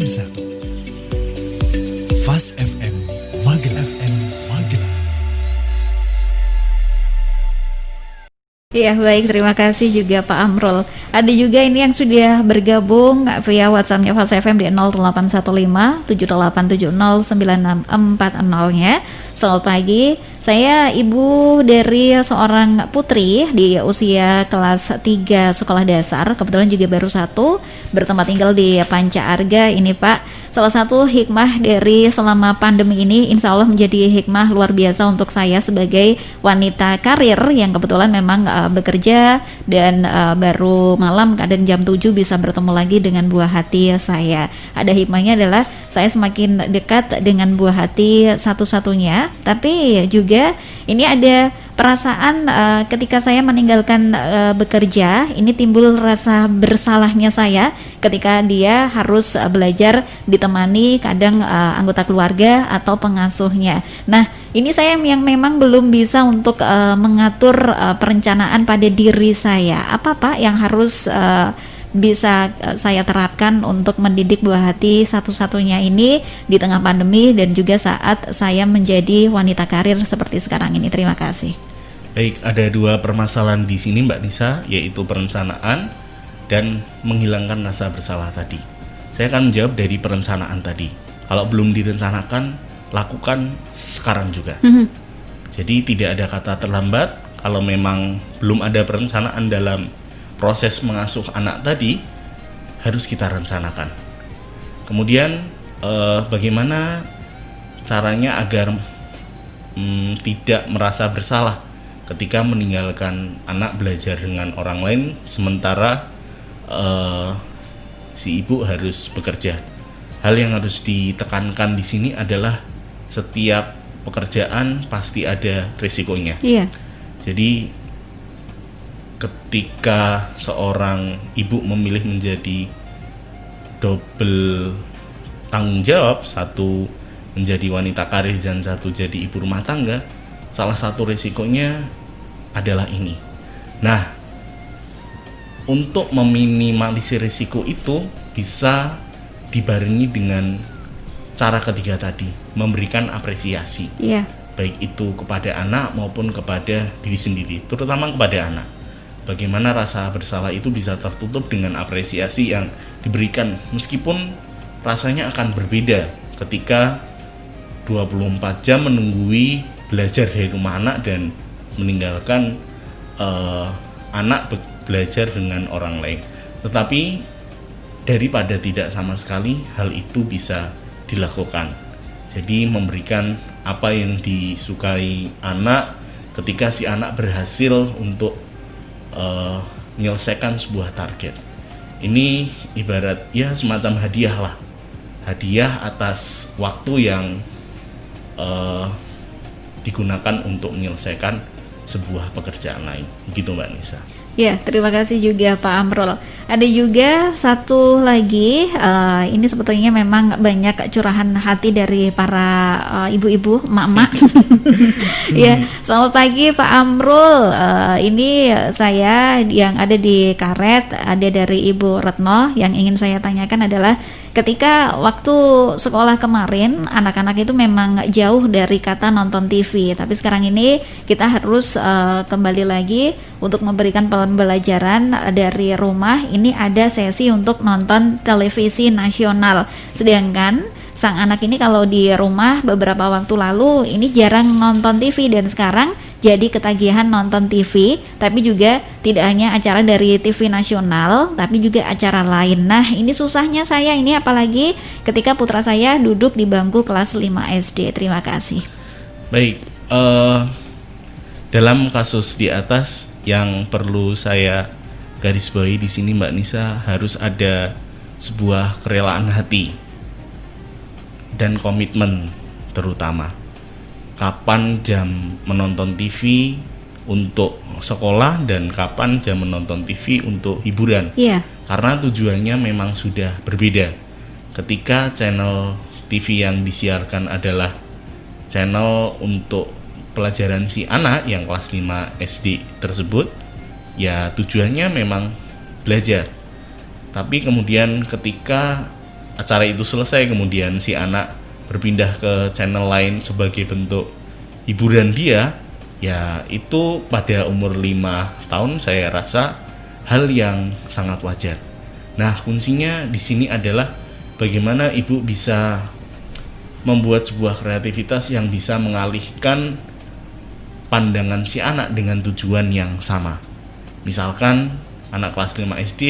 bersatu. Fast FM Magelang. Iya, baik, terima kasih juga Pak Amrul. Ada juga ini yang sudah bergabung via WhatsApp-nya Fast FM di 0815 7870 9640-nya. Selamat pagi, saya ibu dari seorang putri di usia kelas 3 sekolah dasar. Kebetulan juga baru 1, bertempat tinggal di Panca Arga ini Pak. Salah satu hikmah dari selama pandemi ini insya Allah menjadi hikmah luar biasa untuk saya sebagai wanita karir yang kebetulan memang bekerja dan baru malam kadang jam 7 bisa bertemu lagi dengan buah hati saya. Ada hikmahnya adalah saya semakin dekat dengan buah hati satu-satunya, tapi juga ini ada perasaan ketika saya meninggalkan bekerja, ini timbul rasa bersalahnya saya ketika dia harus belajar ditemani kadang anggota keluarga atau pengasuhnya. Nah, ini saya yang memang belum bisa untuk mengatur perencanaan pada diri saya. Apa Pak yang harus bisa saya terapkan untuk mendidik buah hati satu-satunya ini di tengah pandemi dan juga saat saya menjadi wanita karir seperti sekarang ini? Terima kasih. Baik, ada 2 permasalahan di sini Mbak Nisa, yaitu perencanaan dan menghilangkan rasa bersalah tadi. Saya akan menjawab dari perencanaan tadi. Kalau belum direncanakan, lakukan sekarang juga. Jadi tidak ada kata terlambat. Kalau memang belum ada perencanaan dalam proses mengasuh anak tadi, harus kita rencanakan. Kemudian bagaimana caranya agar tidak merasa bersalah ketika meninggalkan anak belajar dengan orang lain sementara si ibu harus bekerja. Hal yang harus ditekankan di sini adalah setiap pekerjaan pasti ada risikonya. Iya. Jadi ketika seorang ibu memilih menjadi double tanggung jawab, satu menjadi wanita karir dan satu jadi ibu rumah tangga, salah satu risikonya adalah ini. Nah, untuk meminimalisir risiko itu bisa dibarengi dengan cara ketiga tadi, memberikan apresiasi. Iya. Baik itu kepada anak maupun kepada diri sendiri, terutama kepada anak. Bagaimana rasa bersalah itu bisa tertutup dengan apresiasi yang diberikan, meskipun rasanya akan berbeda ketika 24 jam menunggui belajar dari rumah anak dan meninggalkan anak belajar dengan orang lain. Tetapi daripada tidak sama sekali, hal itu bisa dilakukan. Jadi memberikan apa yang disukai anak ketika si anak berhasil untuk menyelesaikan sebuah target. Ini ibarat ya semacam hadiah lah, hadiah atas waktu yang digunakan untuk menyelesaikan sebuah pekerjaan lain. Begitu Mbak Nisa. Ya, terima kasih juga Pak Amrul. Ada juga satu lagi, ini sebetulnya memang banyak curahan hati dari para ibu-ibu, emak-emak. Ya, selamat pagi Pak Amrul. Ini saya yang ada di Karet, ada dari Ibu Retno. Yang ingin saya tanyakan adalah ketika waktu sekolah kemarin, anak-anak itu memang jauh dari kata nonton TV. Tapi sekarang ini kita harus kembali lagi untuk memberikan pembelajaran dari rumah. Ini ada sesi untuk nonton televisi nasional. Sedangkan sang anak ini kalau di rumah beberapa waktu lalu ini jarang nonton TV dan sekarang jadi ketagihan nonton TV, tapi juga tidak hanya acara dari TV nasional, tapi juga acara lain. Nah, ini susahnya saya ini apalagi ketika putra saya duduk di bangku kelas 5 SD. Terima kasih. Baik, dalam kasus di atas yang perlu saya garis bawahi di sini Mbak Nisa, harus ada sebuah kerelaan hati dan komitmen, terutama kapan jam menonton TV untuk sekolah dan kapan jam menonton TV untuk hiburan. Iya. Karena tujuannya memang sudah berbeda. Ketika channel TV yang disiarkan adalah channel untuk pelajaran si anak yang kelas 5 SD tersebut, ya tujuannya memang belajar. Tapi kemudian ketika acara itu selesai kemudian si anak berpindah ke channel lain sebagai bentuk hiburan dia, ya itu pada umur 5 tahun saya rasa hal yang sangat wajar. Nah, kuncinya di sini adalah bagaimana ibu bisa membuat sebuah kreativitas yang bisa mengalihkan pandangan si anak dengan tujuan yang sama. Misalkan anak kelas 5 SD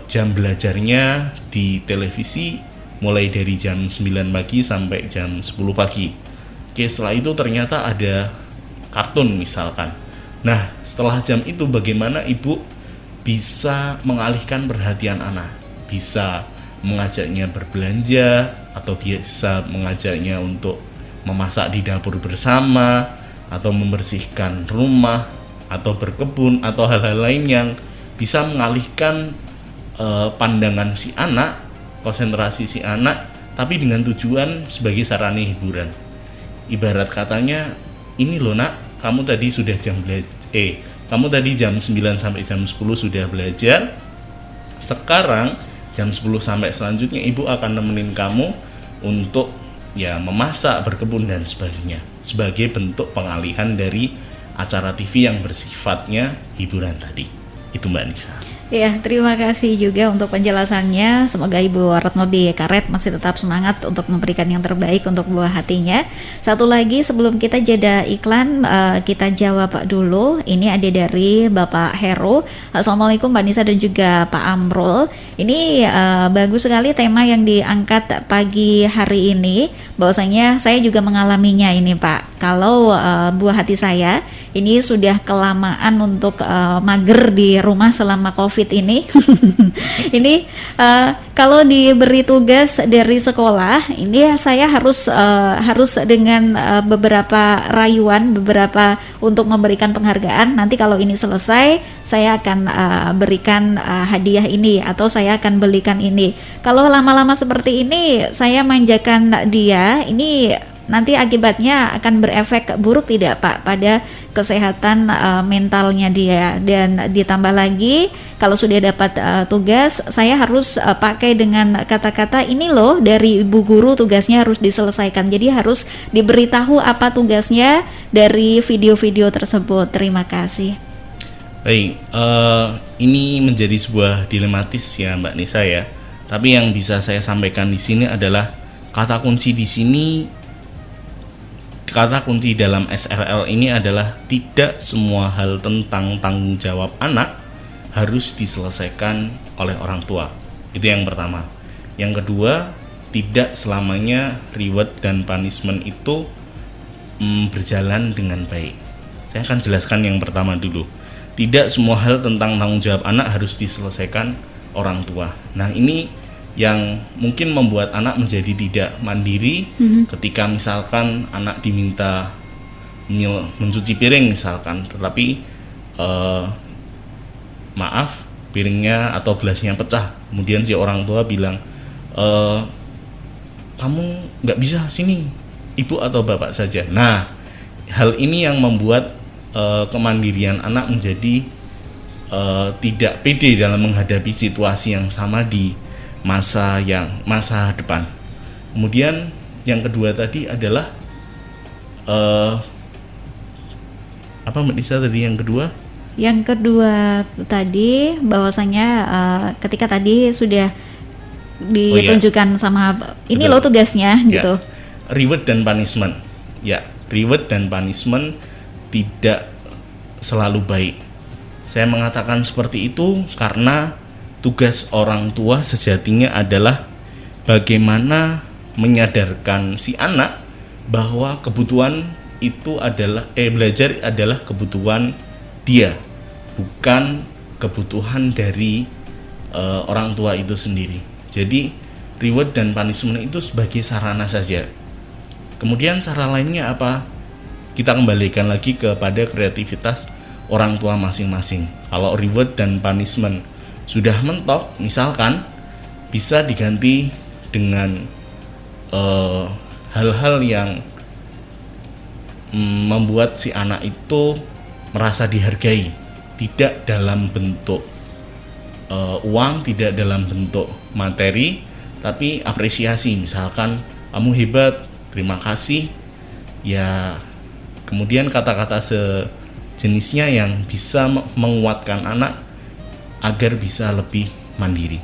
jam belajarnya di televisi mulai dari jam 9 pagi sampai jam 10 pagi. Oke, setelah itu ternyata ada kartun misalkan. Nah, setelah jam itu bagaimana ibu bisa mengalihkan perhatian anak? Bisa mengajaknya berbelanja atau bisa mengajaknya untuk memasak di dapur bersama atau membersihkan rumah atau berkebun atau hal-hal lain yang bisa mengalihkan pandangan si anak, konsentrasi si anak, tapi dengan tujuan sebagai sarana hiburan. Ibarat katanya, ini loh nak, kamu tadi sudah kamu tadi jam 9 sampai jam 10 sudah belajar. Sekarang jam 10 sampai selanjutnya ibu akan nemenin kamu untuk ya memasak, berkebun dan sebagainya, sebagai bentuk pengalihan dari acara TV yang bersifatnya hiburan tadi. Itu Mbak Nisa. Ya, terima kasih juga untuk penjelasannya. Semoga Ibu Retno di Karet masih tetap semangat untuk memberikan yang terbaik untuk buah hatinya. Satu lagi sebelum kita jeda iklan, kita jawab dulu. Ini ada dari Bapak Heru. Assalamualaikum Mbak Nisa dan juga Pak Amrul. Ini bagus sekali tema yang diangkat pagi hari ini. Bahwasanya saya juga mengalaminya ini Pak. Kalau buah hati saya ini sudah kelamaan untuk mager di rumah selama COVID ini. Ini kalau diberi tugas dari sekolah, ini saya harus dengan beberapa rayuan, beberapa untuk memberikan penghargaan. Nanti kalau ini selesai, saya akan berikan hadiah ini atau saya akan belikan ini. Kalau lama-lama seperti ini, saya manjakan dia, ini nanti akibatnya akan berefek buruk tidak Pak pada kesehatan mentalnya dia. Dan ditambah lagi kalau sudah dapat tugas, saya harus pakai dengan kata-kata ini loh dari ibu guru tugasnya harus diselesaikan. Jadi harus diberitahu apa tugasnya dari video-video tersebut. Terima kasih. Baik, ini menjadi sebuah dilematis ya Mbak Nisa ya. Tapi yang bisa saya sampaikan di sini adalah kata kunci di sini. Kata kunci dalam SRL ini adalah tidak semua hal tentang tanggung jawab anak harus diselesaikan oleh orang tua. Itu yang pertama. Yang kedua, tidak selamanya reward dan punishment itu berjalan dengan baik. Saya akan jelaskan yang pertama dulu. Tidak semua hal tentang tanggung jawab anak harus diselesaikan orang tua. Nah, ini yang mungkin membuat anak menjadi tidak mandiri ketika misalkan anak diminta mencuci piring misalkan, tetapi maaf piringnya atau gelasnya pecah, kemudian si orang tua bilang kamu nggak bisa, sini ibu atau bapak saja. Nah, hal ini yang membuat kemandirian anak menjadi tidak pede dalam menghadapi situasi yang sama di masa depan. Kemudian yang kedua tadi adalah apa Mbak Nisa tadi yang kedua? Yang kedua tadi bahwasanya ketika tadi sudah ditunjukkan sama ini loh tugasnya gitu. Reward dan punishment. Ya, reward dan punishment tidak selalu baik. Saya mengatakan seperti itu karena tugas orang tua sejatinya adalah bagaimana menyadarkan si anak bahwa kebutuhan itu adalah belajar adalah kebutuhan dia, bukan kebutuhan dari orang tua itu sendiri. Jadi reward dan punishment itu sebagai sarana saja. Kemudian cara lainnya apa? Kita kembalikan lagi kepada kreativitas orang tua masing-masing. Kalau reward dan punishment sudah mentok, misalkan bisa diganti dengan hal-hal yang membuat si anak itu merasa dihargai, tidak dalam bentuk uang, tidak dalam bentuk materi, tapi apresiasi. Misalkan kamu hebat, terima kasih. Ya, kemudian kata-kata sejenisnya yang bisa menguatkan anak agar bisa lebih mandiri.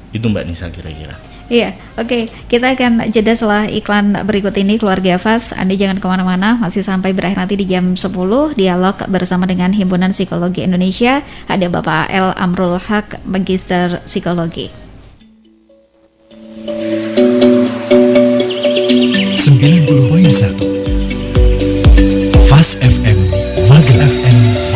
Itu Mbak Nisa kira-kira. Iya, oke. Kita akan jeda setelah iklan berikut ini, keluarga Fas. Anda jangan kemana-mana, masih sampai berakhir nanti di jam 10. Dialog bersama dengan Himpunan Psikologi Indonesia. Ada Bapak L. Amrul Haq, Magister Psikologi. 90.1 Fas FM, Fazil FM